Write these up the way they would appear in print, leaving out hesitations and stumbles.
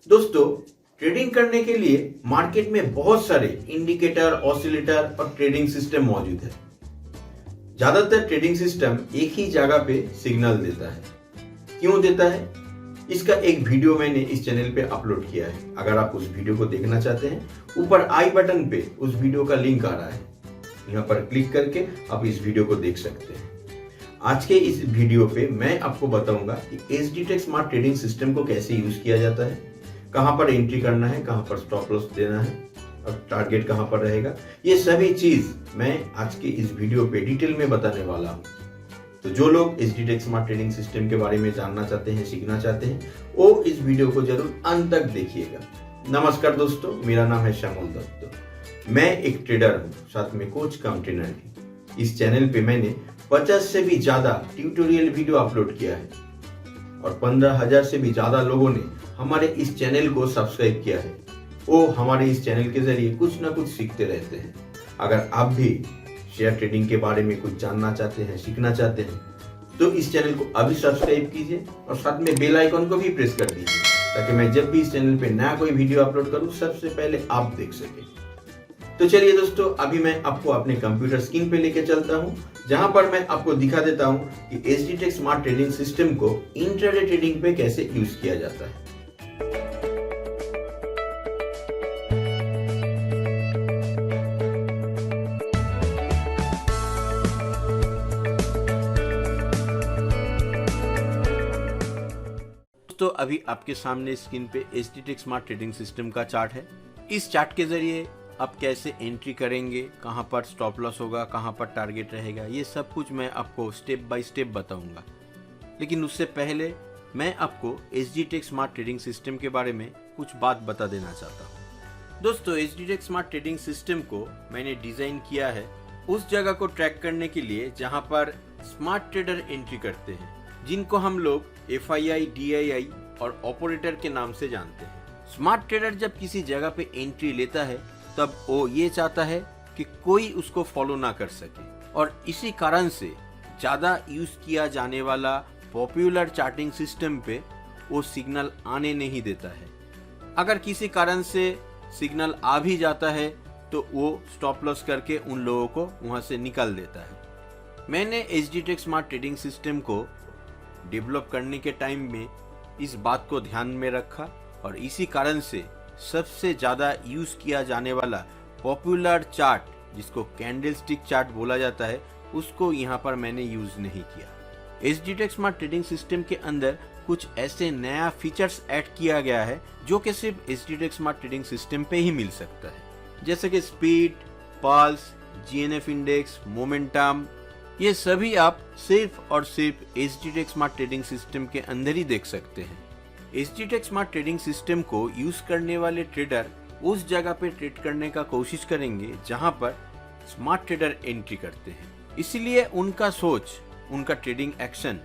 दोस्तों, ट्रेडिंग करने के लिए मार्केट में बहुत सारे इंडिकेटर, ऑसिलेटर और ट्रेडिंग सिस्टम मौजूद है। ज्यादातर ट्रेडिंग सिस्टम एक ही जगह पे सिग्नल देता है। क्यों देता है? इसका एक वीडियो मैंने इस चैनल पे अपलोड किया है। अगर आप उस वीडियो को देखना चाहते हैं, ऊपर आई बटन पे उस वीडियो का लिंक आ रहा है, यहाँ पर क्लिक करके आप इस वीडियो को देख सकते हैं। आज के इस वीडियो पे मैं आपको बताऊंगा कि SGTech स्मार्ट ट्रेडिंग सिस्टम को कैसे यूज किया जाता है, कहां पर एंट्री करना है, कहां पर स्टॉप लॉस देना है और टारगेट कहां पर रहेगा। ये सभी चीज मैं आज के इस वीडियो पे डिटेल में बताने वाला हूं। तो जो लोग SGTech स्मार्ट ट्रेडिंग सिस्टम के बारे में जानना चाहते हैं, सीखना चाहते हैं, वो इस वीडियो को जरूर अंत तक देखिएगा। नमस्कार दोस्तों, मेरा नाम है श्यामल दत्त। मैं एक ट्रेडर हूँ, साथ में कोच कम ट्रेनर भी। इस चैनल पे मैंने 50 से भी ज्यादा ट्यूटोरियल वीडियो अपलोड किया है और 15,000 से भी ज्यादा लोगों ने हमारे इस चैनल को सब्सक्राइब किया है। वो हमारे इस चैनल के जरिए कुछ ना कुछ सीखते रहते हैं। अगर आप भी शेयर ट्रेडिंग के बारे में कुछ जानना चाहते हैं, सीखना चाहते हैं, तो इस चैनल को अभी सब्सक्राइब कीजिए और साथ में बेल आइकन को भी प्रेस कर दीजिए, ताकि मैं जब भी इस चैनल पे नया कोई वीडियो अपलोड करूं, सबसे पहले आप देख सके। तो चलिए दोस्तों, अभी मैं आपको अपने कंप्यूटर स्क्रीन पे लेके चलता हूं, जहां पर मैं आपको दिखा देता हूं कि SGTech स्मार्ट ट्रेडिंग सिस्टम को इंट्राडे ट्रेडिंग पे कैसे यूज किया जाता है। तो अभी आपके सामने स्क्रीन पे SGTech स्मार्ट ट्रेडिंग सिस्टम का चार्ट है। इस चार्ट के जरिए आप कैसे एंट्री करेंगे, कहां पर स्टॉप लॉस होगा, कहां पर टारगेट रहेगा, ये सब कुछ मैं आपको स्टेप बाय स्टेप बताऊंगा। लेकिन उससे पहले मैं आपको SGTech स्मार्ट ट्रेडिंग सिस्टम के बारे में कुछ बात बता देना चाहता हूँ। दोस्तों, SGTech स्मार्ट ट्रेडिंग सिस्टम को मैंने डिजाइन किया है उस जगह को ट्रैक करने के लिए जहां पर स्मार्ट ट्रेडर एंट्री करते हैं, जिनको हम लोग FII, DII और ऑपरेटर के नाम से जानते हैं। स्मार्ट ट्रेडर जब किसी जगह पे एंट्री लेता है, तब वो ये चाहता है कि कोई उसको फॉलो ना कर सके, और इसी कारण से ज्यादा यूज किया जाने वाला पॉपुलर चार्टिंग सिस्टम पे वो सिग्नल आने नहीं देता है। अगर किसी कारण से सिग्नल आ भी जाता है तो वो स्टॉप लॉस करके उन लोगों को वहां से निकाल देता है। मैंने SGTech स्मार्ट ट्रेडिंग सिस्टम को डेवलप करने के टाइम में इस बात को ध्यान में रखा, और इसी कारण से सबसे ज्यादा यूज किया जाने वाला पॉपुलर चार्ट, जिसको कैंडलस्टिक चार्ट बोला जाता है, उसको यहाँ पर मैंने यूज नहीं किया। SGTech स्मार्ट ट्रेडिंग सिस्टम के अंदर कुछ ऐसे नया फीचर्स ऐड किया गया है जो कि सिर्फ SGTech स्मार्ट ट्रेडिंग सिस्टम पे ही मिल सकता है, जैसे कि speed, pulse, GNF index, momentum. ये सभी आप सिर्फ और सिर्फ SGTech स्मार्ट ट्रेडिंग सिस्टम के अंदर ही देख सकते हैं। SGTech स्मार्ट ट्रेडिंग सिस्टम को यूज करने वाले ट्रेडर उस जगह पे ट्रेड करने का कोशिश करेंगे जहां पर स्मार्ट ट्रेडर एंट्री करते हैं। इसीलिए उनका सोच, उनका ट्रेडिंग एक्शन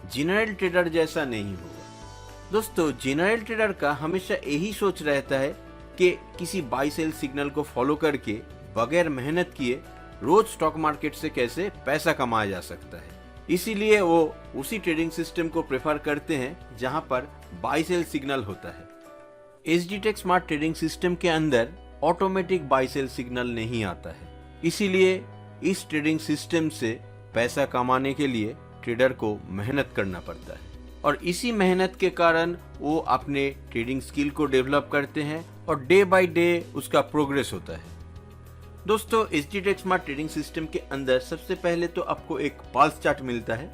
जनरल ट्रेडर जैसा नहीं होगा। दोस्तों, जनरल ट्रेडर का हमेशा यही सोच रहता है कि किसी बाई सेल सिग्नल को फॉलो करके बगैर मेहनत किए रोज स्टॉक मार्केट से कैसे पैसा कमाया जा सकता है। इसीलिए वो उसी ट्रेडिंग सिस्टम को प्रेफर करते हैं जहां पर बाई सेल सिग्नल होता है। SGTech स्मार्ट ट्रेडिंग सिस्टम के अंदर ऑटोमेटिक बाई सेल सिग्नल नहीं आता है। इसीलिए इस ट्रेडिंग सिस्टम से पैसा कमाने के लिए ट्रेडर को मेहनत करना पड़ता है, और इसी मेहनत के कारण वो अपने ट्रेडिंग स्किल को डेवलप करते हैं और डे बाय डे उसका प्रोग्रेस होता है। दोस्तों, SGTech स्मार्ट ट्रेडिंग सिस्टम के अंदर सबसे पहले तो आपको एक पल्स चार्ट मिलता है।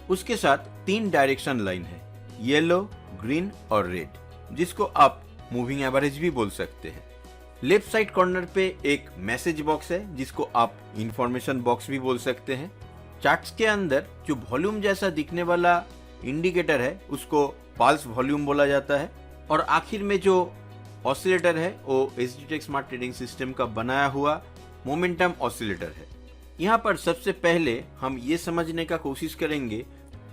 उसके साथ 3 डायरेक्शन लाइन है, येलो, ग्रीन और रेड, जिसको आप मूविंग एवरेज भी बोल सकते हैं। लेफ्ट साइड कॉर्नर पे एक मैसेज बॉक्स है, जिसको आप इंफॉर्मेशन बॉक्स भी बोल सकते हैं। चार्ट्स के अंदर जो वॉल्यूम जैसा दिखने वाला इंडिकेटर है, उसको पल्स वॉल्यूम बोला जाता है, और आखिर में जो ऑसिलेटर है वो SGTech स्मार्ट ट्रेडिंग सिस्टम का बनाया हुआ मोमेंटम ऑसिलेटर है। यहाँ पर सबसे पहले हम ये समझने का कोशिश करेंगे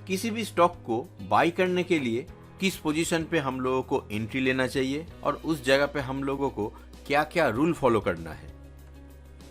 किसी भी स्टॉक को बाई करने के लिए किस पोजीशन पे हम लोगों को एंट्री लेना चाहिए, और उस जगह पे हम लोगों को क्या क्या रूल फॉलो करना है।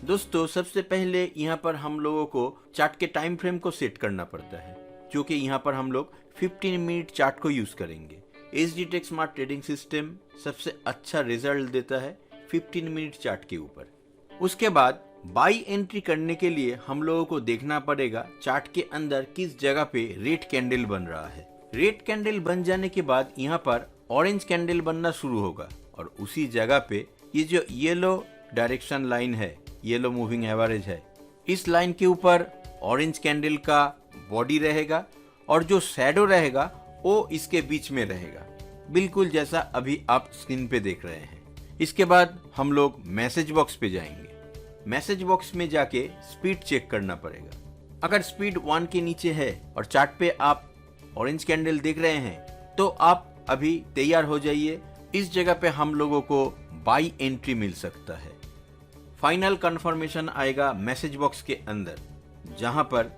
दोस्तों, सबसे पहले यहाँ पर हम लोगों को चार्ट के टाइम फ्रेम को सेट करना पड़ता है, जो कि यहाँ पर हम लोग 15 मिनट चार्ट को यूज करेंगे। SGTech स्मार्ट ट्रेडिंग सिस्टम सबसे अच्छा रिजल्ट देता है 15 मिनट चार्ट के ऊपर। उसके बाद बाई एंट्री करने के लिए हम लोगों को देखना पड़ेगा चार्ट के अंदर किस जगह पे रेड कैंडल बन रहा है। रेड कैंडल बन जाने के बाद यहाँ पर ऑरेंज कैंडल बनना शुरू होगा और उसी जगह पे ये जो येलो डायरेक्शन लाइन है, येलो मूविंग एवरेज है, इस लाइन के ऊपर ऑरेंज कैंडल का बॉडी रहेगा और जो शैडो रहेगा वो इसके बीच में रहेगा, बिल्कुल जैसा अभी आप स्क्रीन पे देख रहे हैं। इसके बाद हम लोग मैसेज बॉक्स पे जाएंगे। मैसेज बॉक्स में जाके स्पीड चेक करना पड़ेगा। अगर स्पीड 1 के नीचे है और चार्ट पे आप ऑरेंज कैंडल देख रहे हैं तो आप अभी तैयार हो जाइए। इस जगह पे हम लोगों को बाई एंट्री मिल सकता है। फाइनल कंफर्मेशन आएगा मैसेज बॉक्स के अंदर, जहां पर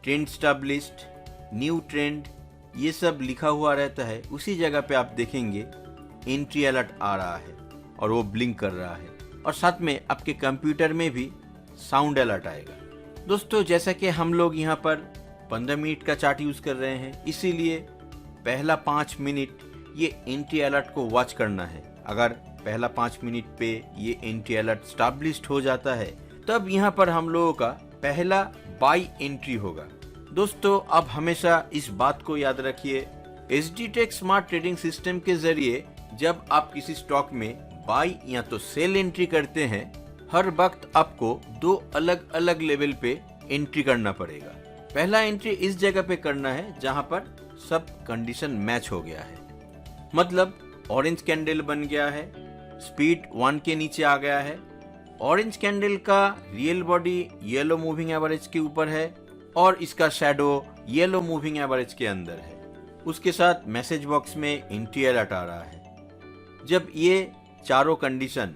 ट्रेंड स्टैब्लिश्ड, न्यू ट्रेंड ये सब लिखा हुआ रहता है। उसी जगह पे आप देखेंगे एंट्री अलर्ट आ रहा है और वो ब्लिंक कर रहा है और साथ में आपके कंप्यूटर में भी साउंड अलर्ट आएगा। दोस्तों, जैसा कि हम लोग यहाँ पर 15 मिनट का चार्ट यूज कर रहे हैं, इसीलिए पहला 5 मिनट ये एंट्री अलर्ट को वॉच करना है। अगर पहला 5 मिनट पे ये एंट्री अलर्ट स्टैब्लिश्ड हो जाता है तब यहाँ पर हम लोगों का पहला बाई एंट्री होगा। दोस्तों, अब हमेशा इस बात को याद रखिए, SGTech स्मार्ट ट्रेडिंग सिस्टम के जरिए जब आप किसी स्टॉक में बाई या तो सेल एंट्री करते हैं, हर वक्त आपको 2 अलग अलग लेवल पे एंट्री करना पड़ेगा। पहला एंट्री इस जगह पे करना है जहां पर सब कंडीशन मैच हो गया है, मतलब ऑरेंज कैंडल बन गया है, स्पीड 1 के नीचे आ गया है, ऑरेंज कैंडल का real body yellow moving average के ऊपर है और इसका शैडो येलो मूविंग एवरेज के अंदर है। उसके साथ मैसेज बॉक्स में एंट्री अलर्ट आ रहा है। जब ये चारों कंडीशन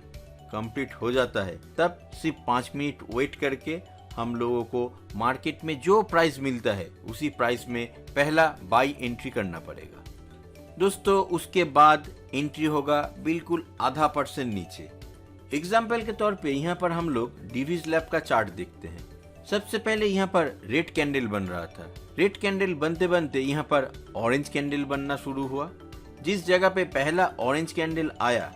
कंप्लीट हो जाता है तब सिर्फ 5 मिनट वेट करके हम लोगों को मार्केट में जो प्राइस मिलता है उसी प्राइस में पहला बाई एंट्री करना पड़ेगा। दोस्तों, उसके बाद एंट्री होगा बिल्कुल आधा % नीचे। एग्जाम्पल के तौर पे यहाँ पर हम लोग डिवीज लैब का चार्ट देखते हैं। सबसे पहले यहाँ पर रेड कैंडल बन रहा था। रेड कैंडल बनते बनते यहाँ पर ऑरेंज कैंडल बनना शुरू हुआ। जिस जगह पे पहला ऑरेंज कैंडल आया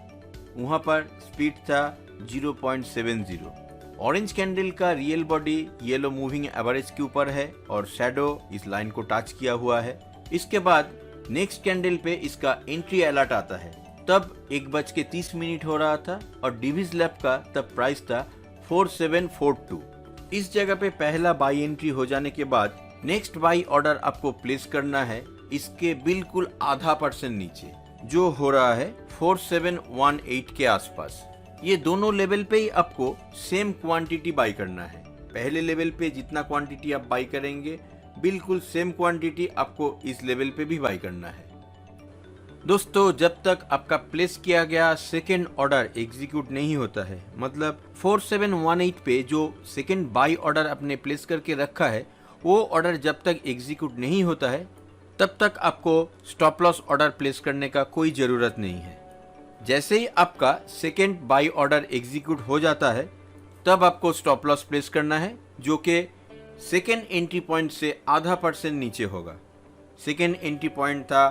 वहाँ पर स्पीड था 0.70। ऑरेंज कैंडल का real body yellow moving average के ऊपर है और शैडो इस लाइन को टच किया हुआ है। इसके बाद नेक्स्ट कैंडल पे इसका एंट्री अलर्ट आता है। तब 1:30 हो रहा था और डिवीज लैब का तब प्राइस था 4742। इस जगह पे पहला बाई एंट्री हो जाने के बाद नेक्स्ट बाई ऑर्डर आपको प्लेस करना है इसके बिल्कुल आधा % नीचे, जो हो रहा है 4718 के आसपास। ये दोनों लेवल पे ही आपको सेम क्वांटिटी बाई करना है। पहले लेवल पे जितना क्वांटिटी आप बाई करेंगे बिल्कुल सेम क्वांटिटी आपको इस लेवल पे भी बाई करना है। दोस्तों, जब तक आपका प्लेस किया गया सेकेंड ऑर्डर एग्जीक्यूट नहीं होता है, मतलब 4718 पे जो सेकेंड बाई ऑर्डर आपने प्लेस करके रखा है वो ऑर्डर जब तक एग्जीक्यूट नहीं होता है तब तक आपको स्टॉप लॉस ऑर्डर प्लेस करने का कोई ज़रूरत नहीं है। जैसे ही आपका सेकेंड बाई ऑर्डर एग्जीक्यूट हो जाता है तब आपको स्टॉप लॉस प्लेस करना है, जो कि सेकेंड एंट्री पॉइंट से आधा % नीचे होगा। सेकेंड एंट्री पॉइंट था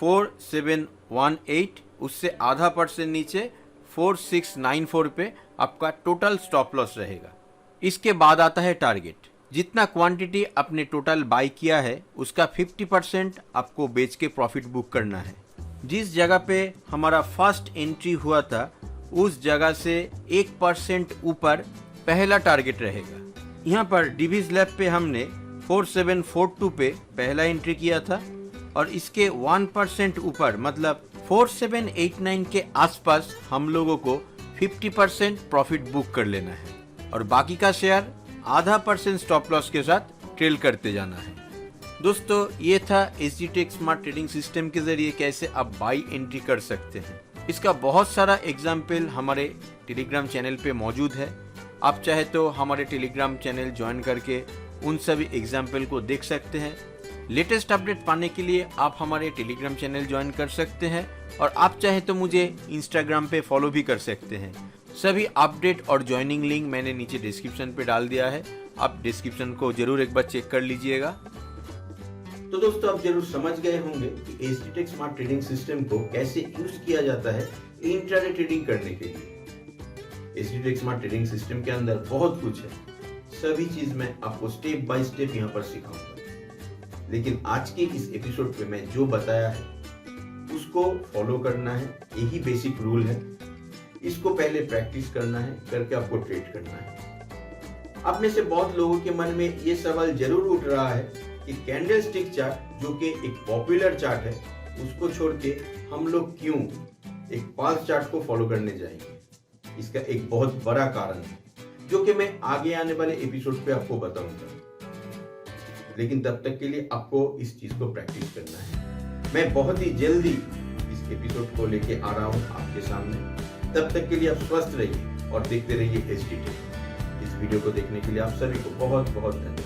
4718, उससे आधा % नीचे 4694 पे आपका टोटल स्टॉप लॉस रहेगा। इसके बाद आता है टारगेट। जितना क्वांटिटी आपने टोटल बाई किया है उसका 50% आपको बेच के प्रॉफिट बुक करना है। जिस जगह पे हमारा फर्स्ट एंट्री हुआ था उस जगह से 1% ऊपर पहला टारगेट रहेगा। यहाँ पर डिवीज लैब पे हमने 4742 पे पहला एंट्री किया था और इसके 1% ऊपर मतलब 4789 के आसपास हम लोगों को 50% प्रॉफिट बुक कर लेना है और बाकी का शेयर आधा % स्टॉप लॉस के साथ ट्रेल करते जाना है। दोस्तों, ये था SGTech स्मार्ट ट्रेडिंग सिस्टम के जरिए कैसे आप बाई एंट्री कर सकते हैं। इसका बहुत सारा एग्जाम्पल हमारे टेलीग्राम चैनल पे मौजूद है। आप चाहे तो हमारे टेलीग्राम चैनल ज्वाइन करके उन सभी एग्जाम्पल को देख सकते हैं। लेटेस्ट अपडेट पाने के लिए आप हमारे टेलीग्राम चैनल ज्वाइन कर सकते हैं और आप चाहे तो मुझे इंस्टाग्राम पे फॉलो भी कर सकते हैं। सभी अपडेट और ज्वाइनिंग लिंक मैंने नीचे डिस्क्रिप्शन पे डाल दिया है, आप डिस्क्रिप्शन को जरूर एक बार चेक कर लीजिएगा। तो दोस्तों आप जरूर समझ गए होंगे कि एसटीटेक स्मार्ट ट्रेडिंग सिस्टम को कैसे यूज किया जाता है इंट्राडे ट्रेडिंग करने के लिए। एसटीटेक स्मार्ट ट्रेडिंग सिस्टम के अंदर बहुत कुछ है, सभी चीज मैं आपको स्टेप बाय स्टेप यहाँ पर सिखाऊंगा। लेकिन आज के इस एपिसोड पे मैं जो बताया है उसको फॉलो करना है, यही बेसिक रूल है। इसको पहले प्रैक्टिस करना है, करके आपको ट्रेड करना है। आप में से बहुत लोगों के मन में ये सवाल जरूर उठ रहा है कि कैंडलस्टिक चार्ट जो कि एक पॉपुलर चार्ट है, उसको छोड़ के हम लोग क्यों एक पाल्स चार्ट को फॉलो करने जाएंगे। इसका एक बहुत बड़ा कारण है जो कि मैं आगे आने वाले एपिसोड पे आपको बताऊंगा। लेकिन तब तक के लिए आपको इस चीज को प्रैक्टिस करना है। मैं बहुत ही जल्दी इस एपिसोड को लेके आ रहा हूं आपके सामने। तब तक के लिए आप स्वस्थ रहिए और देखते रहिए एसटीटेक। इस वीडियो को देखने के लिए आप सभी को बहुत बहुत धन्यवाद।